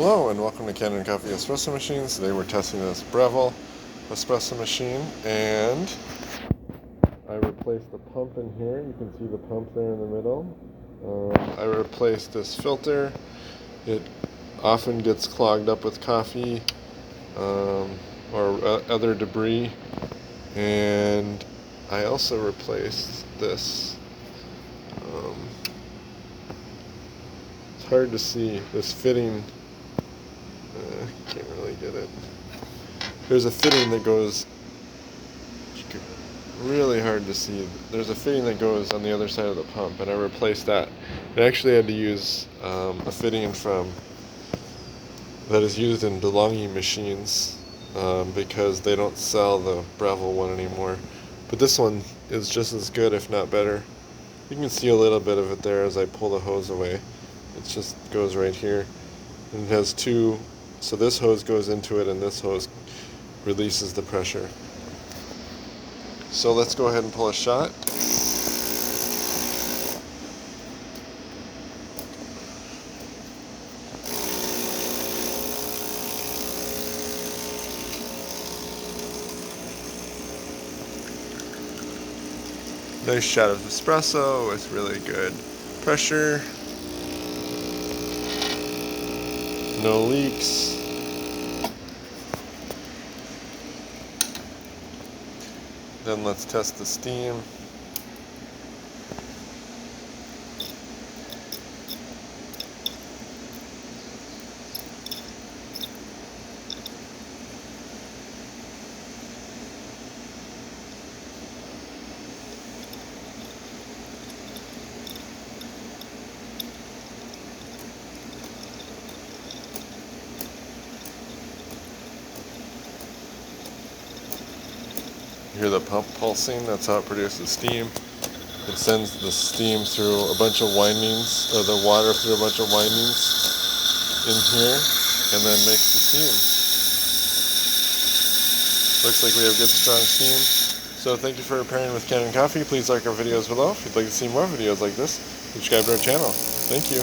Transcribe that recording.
Hello and welcome to Kanen Coffee Espresso machines. Today we're testing this Breville espresso machine, and I replaced the pump in here. You can see the pump there in the middle. I replaced this filter. It often gets clogged up with coffee or other debris. And I also replaced this. It's hard to see this fitting. Can't really get it. There's a fitting that goes, really hard to see. There's a fitting that goes on the other side of the pump, and I replaced that. I actually had to use a fitting that is used in DeLonghi machines because they don't sell the Breville one anymore. But this one is just as good, if not better. You can see a little bit of it there as I pull the hose away. It just goes right here. And it has two, so this hose goes into it and this hose releases the pressure. So let's go ahead and pull a shot. Nice shot of espresso with really good pressure. No leaks. Then let's test the steam. You hear the pump pulsing. That's how it produces steam. It sends the steam through a bunch of windings, or the water through a bunch of windings in here, and then makes the steam. Looks like we have good strong steam. So thank you for pairing with Kanen Coffee. Please like our videos below. If you'd like to see more videos like this, subscribe to our channel. Thank you.